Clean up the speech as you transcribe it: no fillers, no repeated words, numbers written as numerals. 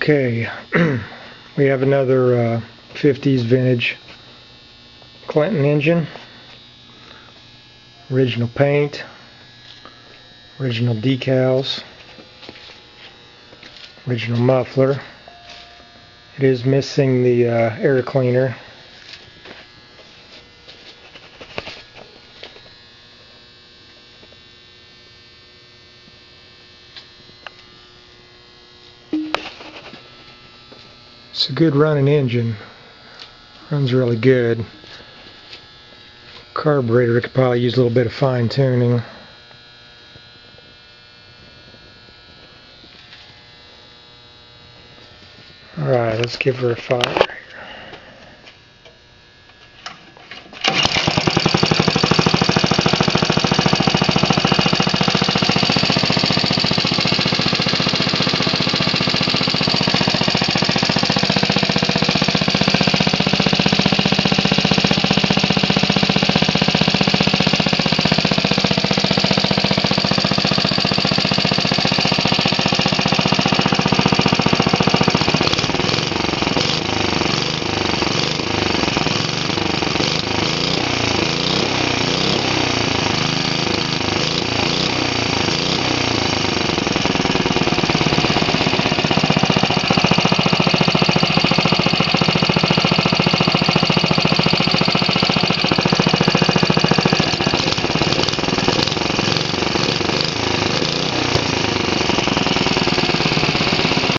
Okay, we have another 50s vintage Clinton engine. Original paint, original decals, original muffler. It is missing the air cleaner. It's a good running engine. Runs really good. Carburetor could probably use a little bit of fine tuning. Alright, let's give her a 5.